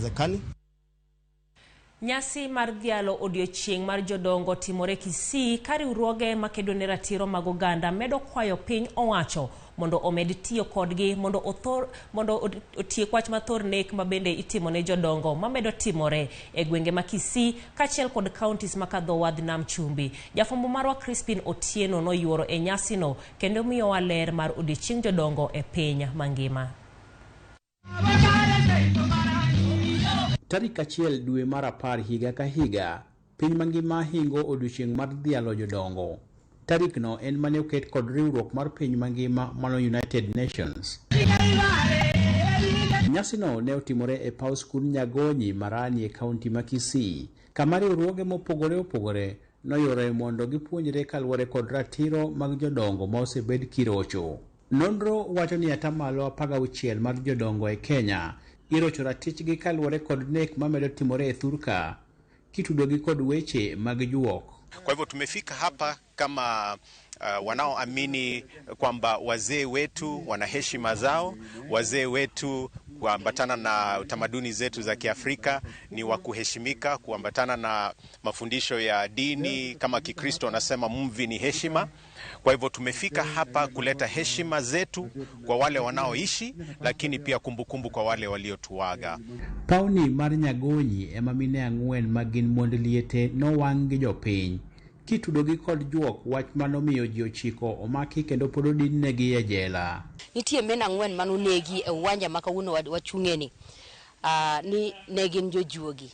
haiwezekani. Nyasi mar Dhialo odiochieng' mar Jodongo timore Kisii ka riwruoge makedo ne ratiro mag Oganda medo kwayo piny owacho mondo omed tiyo kodgi mondo otiek wach mathor nek mabende itimo ne jodongo mamedo timore e gwenge ma Kisii kaachiel kod counties makadho wadh Nam Chumbi. Jafwambo marwa Crispin Otieno noyuoro e nyasino kendo miyowa ler mar odiochieng' jodongo e piny mangima. Tarik 1 dwe mar 10 higa ka higa, piny mangima hingo odiochieng' mar Dhialo jodongo. Tarik no en mane oket kod riwruok mar piny mangima mano United Nations. Nyasi no ne otimore e paw skul Nyagonyi Marani e kaunti ma Kisii, kama riwruoge mopogore opogore noyore mondo gipuonjre kaluwore kod ratiro mag jodongo ma osebed kirocho. Nonro wacho ni atamalo 16 mar jodongo e Kenya irocho ratichgi kaluwore kod nek mamedo timore e thurka kitudogi kod weche mag juok. Kwa hivyo tumefika hapa kama wanaoamini kwamba wazee wetu wana heshima zao, wazee wetu kuambatana na tamaduni zetu za Kiafrika ni wa kuheshimika, kuambatana na mafundisho ya dini kama Kikristo anasema mvi ni heshima. Kwa hivyo tumefika hapa kuleta heshima zetu kwa wale wanaoishi, lakini pia kumbukumbu kwa wale waliotuaga. Pauni mar Nyagonyi ema mine ang'wen magin mond liete no wang' gi jopiny. Kitudogi kod juok wach manomiyo ji 9 omaki kendo pod odinnegi e jela. Nitie mena ang'wen manonegi e uwanja makawuono wachung'eni ni negin jojuogi.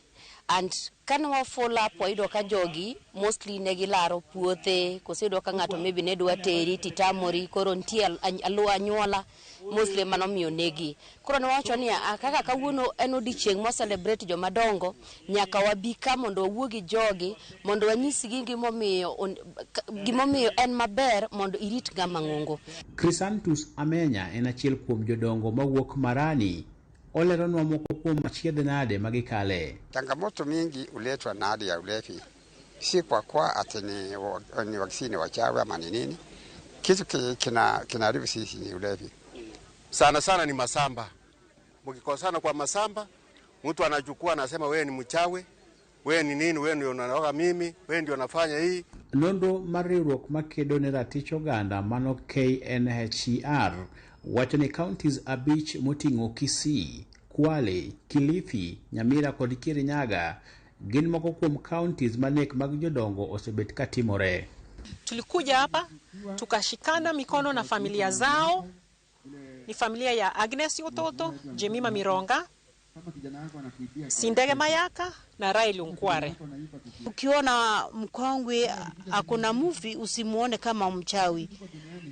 And kan wa follow up wayudo ka jogi mostly negi laro puothe, kosedo ka ng'ato maybe ne dwa teri titamori, koro nitie anyuola mostly manomiyo negi. Koro ne wacho ni kaka kawuono en odiochieng' mo celebrate jomadongo, nyaka wabi ka mondo wawuogi jogi mondo wanyisgi gimomiyo en maber mondo irit ng'ama ng'ongo. Crisantus Amenya en achiel kuom jodongo mawuok Marani. Oleronwa moko kuom achiedh nade magikale. Changamoto mingi uletwa na hali ya ulevi. Si kwa ati ni waksini wachawi ama ni nini. Kitu kinaharibu sisi ni ulevi. Sana sana ni masamba. Mkikosana kwa masamba, mtu anachukua anasema wewe ni mchawi, wewe ni nini, wewe ndio unanoga mimi, wewe ndio unafanya hii. Nonro mar riwruok makedo ne ratich Oganda mano KNHCR wacho ni counties abich moting'o Kisii, Kwale, Kilifi, Nyamira kod Kirinyaga gin moko kuom counties manek mag jodongo osebet katimore. Tulikuja hapa tukashikana mikono na familia zao. Ni familia ya Agnes Ototo, Jemima Mironga, Sindege Mayaka na Raili Unkware. Ukiona mkongwe akona movie usimuone kama mchawi.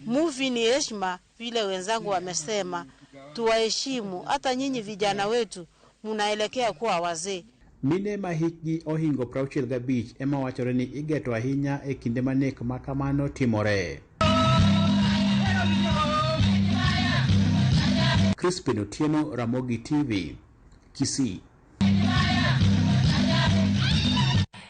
Movie ni heshima, vile wenzangu wamesema, tuwaheshimu. Hata nyinyi vijana wetu mnaelekea kuwa wazee. Mine mahikgi ohingo 65 ema wachore ni igeto ahinya e kinde manek makamano timore. Crispin Otieno, Ramogi TV, Kisii.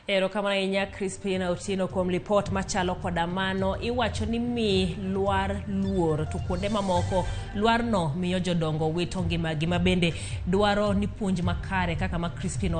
Erokamano ahinya Crispin Otieno kuom report machalo koda mano. Iwacho ni mi luar luor to kuonde mamoko luar no miyo jodongo wito ngimagi mabende dwaro ni puonj makare kaka ma Crispin